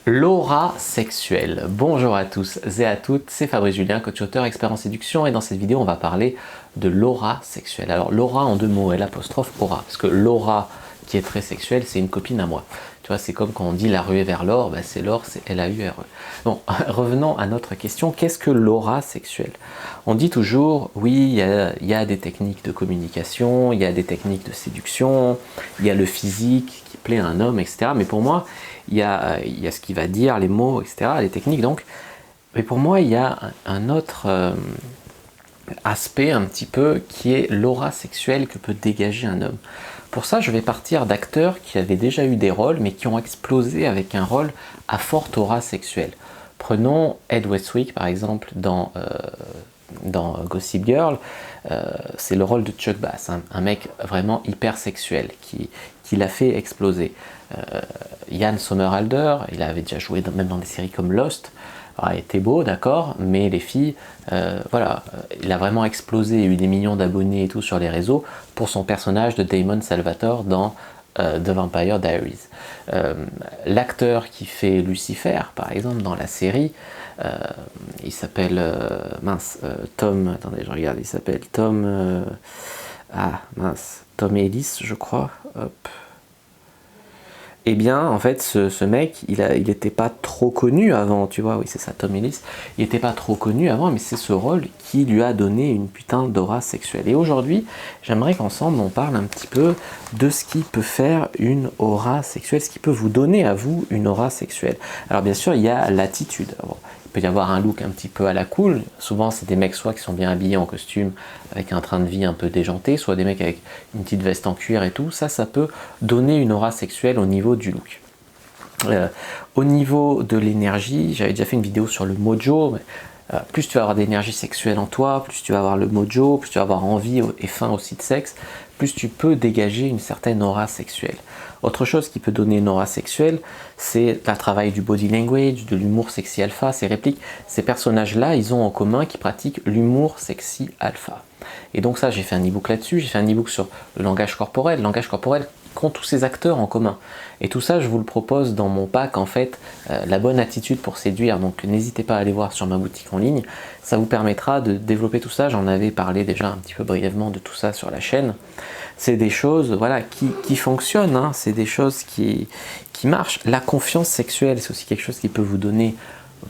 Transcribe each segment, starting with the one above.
L'aura sexuelle. Bonjour à tous et à toutes, c'est Fabrice Julien, coach auteur, expert en séduction, et dans cette vidéo on va parler de l'aura sexuelle. Alors l'aura en deux mots et l'apostrophe aura, parce que l'aura qui est très sexuelle, c'est une copine à moi. Tu vois, c'est comme quand on dit la ruée vers l'or, ben c'est l'or, c'est L-A-U-R-E. Bon, revenons à notre question, qu'est-ce que l'aura sexuelle? On dit toujours, oui, il y a des techniques de communication, il y a des techniques de séduction, il y a le physique qui plaît à un homme, etc. Mais pour moi, il y a ce qu'il va dire, les mots, etc., les techniques donc. Mais pour moi, il y a un autre aspect un petit peu qui est l'aura sexuelle que peut dégager un homme. Pour ça, je vais partir d'acteurs qui avaient déjà eu des rôles, mais qui ont explosé avec un rôle à forte aura sexuelle. Prenons Ed Westwick, par exemple, dans Gossip Girl. C'est le rôle de Chuck Bass, un mec vraiment hyper sexuel, qui l'a fait exploser. Ian Somerhalder, il avait déjà joué même dans des séries comme Lost. Alors, il était beau, d'accord, mais les filles, voilà, il a vraiment explosé, il y a eu des millions d'abonnés et tout sur les réseaux pour son personnage de Damon Salvatore dans The Vampire Diaries. L'acteur qui fait Lucifer, par exemple, dans la série, il s'appelle, Tom, attendez, je regarde, il s'appelle Tom, Tom Ellis, je crois, hop. Eh bien, en fait, ce mec, il n'était pas trop connu avant, tu vois, oui, c'est ça, Tom Ellis. Il n'était pas trop connu avant, mais c'est ce rôle qui lui a donné une putain d'aura sexuelle. Et aujourd'hui, j'aimerais qu'ensemble, on parle un petit peu de ce qui peut faire une aura sexuelle, ce qui peut vous donner à vous une aura sexuelle. Alors, bien sûr, il y a l'attitude. Bon, il peut y avoir un look un petit peu à la cool. Souvent, c'est des mecs soit qui sont bien habillés en costume, avec un train de vie un peu déjanté, soit des mecs avec une petite veste en cuir et tout. Ça peut donner une aura sexuelle au niveau du look. Au niveau de l'énergie, j'avais déjà fait une vidéo sur le mojo. Mais, plus tu vas avoir d'énergie sexuelle en toi, plus tu vas avoir le mojo, plus tu vas avoir envie et faim aussi de sexe, plus tu peux dégager une certaine aura sexuelle. Autre chose qui peut donner une aura sexuelle, c'est le travail du body language, de l'humour sexy alpha, ces répliques. Ces personnages-là, ils ont en commun qu'ils pratiquent l'humour sexy alpha. Et donc ça, j'ai fait un e-book là-dessus, j'ai fait un e-book sur le langage corporel. Le langage corporel qu'ont tous ces acteurs en commun. Et tout ça, je vous le propose dans mon pack, en fait, la bonne attitude pour séduire. Donc n'hésitez pas à aller voir sur ma boutique en ligne. Ça vous permettra de développer tout ça. J'en avais parlé déjà un petit peu brièvement de tout ça sur la chaîne. C'est des choses, voilà, qui fonctionnent, hein. C'est des choses qui marchent. La confiance sexuelle, c'est aussi quelque chose qui peut vous donner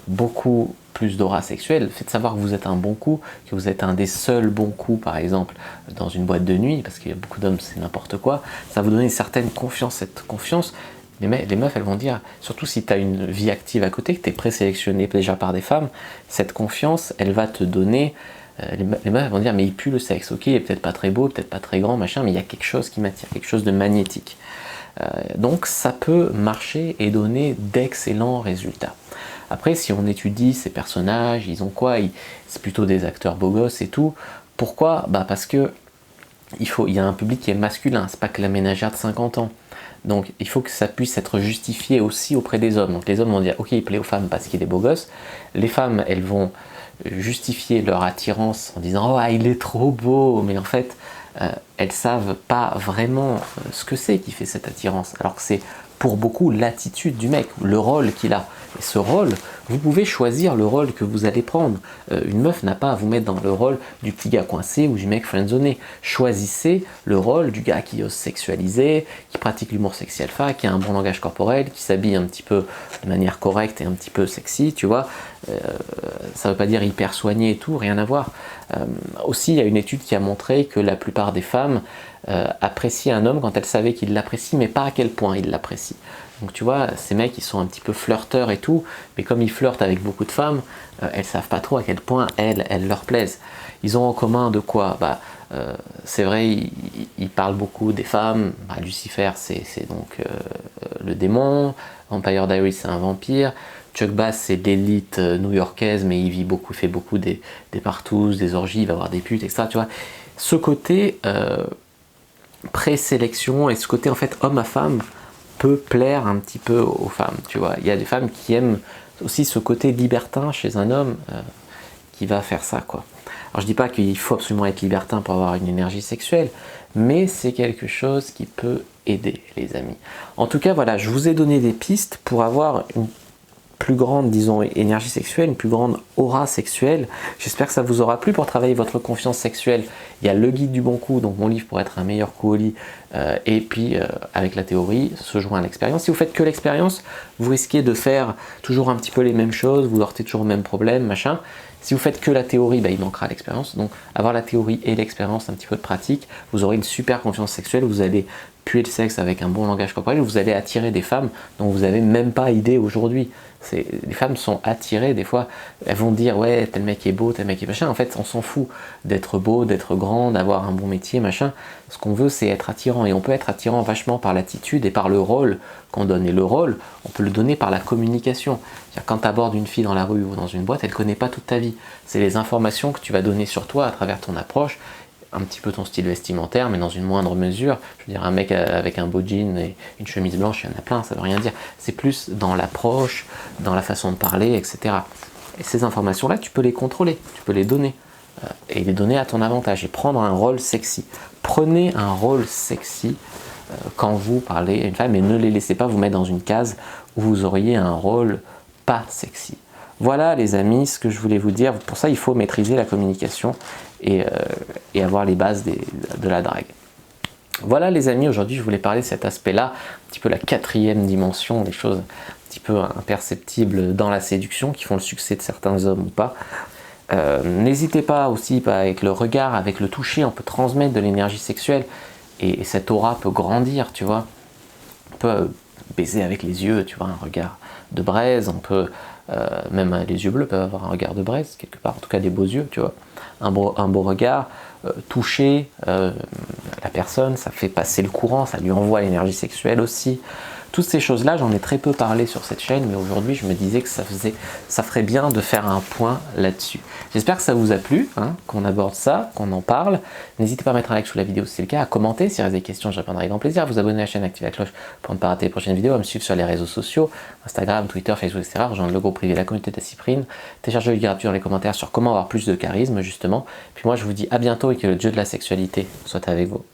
beaucoup plus d'aura sexuelle. Le fait de savoir que vous êtes un bon coup, que vous êtes un des seuls bons coups, par exemple, dans une boîte de nuit, parce qu'il y a beaucoup d'hommes, c'est n'importe quoi, ça va vous donner une certaine confiance. Cette confiance, les meufs, elles vont dire, surtout si tu as une vie active à côté, que tu es présélectionné déjà par des femmes, cette confiance, elle va te donner, les meufs vont dire, mais il pue le sexe, ok, il est peut-être pas très beau, peut-être pas très grand, machin, mais il y a quelque chose qui m'attire, quelque chose de magnétique. Donc ça peut marcher et donner d'excellents résultats. Après, si on étudie ces personnages, ils ont quoi? C'est plutôt des acteurs beaux gosses et tout. Pourquoi? Parce que il y a un public qui est masculin, c'est pas que la ménagère de 50 ans. Donc il faut que ça puisse être justifié aussi auprès des hommes. Donc les hommes vont dire, ok, il plaît aux femmes parce qu'il est beau gosse. Les femmes, elles vont justifier leur attirance en disant, oh, il est trop beau. Mais en fait, elles savent pas vraiment ce que c'est qui fait cette attirance. Alors que c'est pour beaucoup l'attitude du mec, le rôle qu'il a. Et ce rôle, vous pouvez choisir le rôle que vous allez prendre. Une meuf n'a pas à vous mettre dans le rôle du petit gars coincé ou du mec friendzoné. Choisissez le rôle du gars qui ose sexualiser, qui pratique l'humour sexy alpha, qui a un bon langage corporel, qui s'habille un petit peu de manière correcte et un petit peu sexy, tu vois. Ça ne veut pas dire hyper soigné et tout, rien à voir. Aussi, il y a une étude qui a montré que la plupart des femmes apprécient un homme quand elles savaient qu'il l'apprécie, mais pas à quel point il l'apprécie. Donc tu vois, ces mecs, ils sont un petit peu flirteurs et tout, mais comme ils flirtent avec beaucoup de femmes, elles savent pas trop à quel point elles leur plaisent. Ils ont en commun de quoi? C'est vrai, ils parlent beaucoup des femmes. Lucifer, c'est donc le démon. Vampire Diaries, c'est un vampire. Chuck Bass, c'est l'élite new-yorkaise, mais il fait beaucoup des partous, des orgies, il va avoir des putes, etc. Tu vois, ce côté présélection et ce côté en fait homme à femme peut plaire un petit peu aux femmes, tu vois. Il y a des femmes qui aiment aussi ce côté libertin chez un homme qui va faire ça, quoi. Alors je dis pas qu'il faut absolument être libertin pour avoir une énergie sexuelle, mais c'est quelque chose qui peut aider, les amis. En tout cas, voilà, je vous ai donné des pistes pour avoir plus grande, disons, énergie sexuelle, une plus grande aura sexuelle. J'espère que ça vous aura plu. Pour travailler votre confiance sexuelle, il y a le guide du bon coup, donc mon livre pour être un meilleur coup au lit, et puis avec la théorie, se joint à l'expérience. Si vous faites que l'expérience, vous risquez de faire toujours un petit peu les mêmes choses, vous heurtez toujours au même problème, machin. Si vous faites que la théorie, il manquera l'expérience. Donc avoir la théorie et l'expérience, un petit peu de pratique, vous aurez une super confiance sexuelle, vous allez puer le sexe avec un bon langage corporel, vous allez attirer des femmes dont vous n'avez même pas idée aujourd'hui. Les femmes sont attirées, des fois, elles vont dire ouais, tel mec est beau, tel mec est machin. En fait, on s'en fout d'être beau, d'être grand, d'avoir un bon métier, machin. Ce qu'on veut, c'est être attirant. Et on peut être attirant vachement par l'attitude et par le rôle qu'on donne. Et le rôle, on peut le donner par la communication. Quand tu abordes une fille dans la rue ou dans une boîte, elle ne connaît pas toute ta vie. C'est les informations que tu vas donner sur toi à travers ton approche, un petit peu ton style vestimentaire, mais dans une moindre mesure. Je veux dire, un mec avec un beau jean et une chemise blanche, il y en a plein, ça veut rien dire. C'est plus dans l'approche, dans la façon de parler, etc. Et ces informations-là, tu peux les contrôler, tu peux les donner. Et les donner à ton avantage et prendre un rôle sexy. Prenez un rôle sexy quand vous parlez à une femme et ne les laissez pas vous mettre dans une case où vous auriez un rôle pas sexy. Voilà les amis, ce que je voulais vous dire. Pour ça, il faut maîtriser la communication et avoir les bases de la drague. Voilà les amis, aujourd'hui je voulais parler de cet aspect-là, un petit peu la quatrième dimension, des choses un petit peu imperceptibles dans la séduction qui font le succès de certains hommes ou pas. N'hésitez pas aussi, avec le regard, avec le toucher, on peut transmettre de l'énergie sexuelle et cette aura peut grandir, tu vois. On peut baiser avec les yeux, tu vois, un regard de braise, on peut, même les yeux bleus peuvent avoir un regard de braise, quelque part, en tout cas des beaux yeux, tu vois. Un beau regard, toucher la personne, ça fait passer le courant, ça lui envoie l'énergie sexuelle aussi. Toutes ces choses-là, j'en ai très peu parlé sur cette chaîne, mais aujourd'hui, je me disais que ça ferait bien de faire un point là-dessus. J'espère que ça vous a plu, qu'on aborde ça, qu'on en parle. N'hésitez pas à mettre un like sous la vidéo si c'est le cas, à commenter. Si vous avez des questions, je répondrai avec grand plaisir. À vous abonner à la chaîne, activer la cloche pour ne pas rater les prochaines vidéos, à me suivre sur les réseaux sociaux, Instagram, Twitter, Facebook, etc. Rejoindre le groupe privé, la communauté de la Cyprine. Téléchargez le guide gratuit dans les commentaires sur comment avoir plus de charisme, justement. Puis moi, je vous dis à bientôt et que le dieu de la sexualité soit avec vous.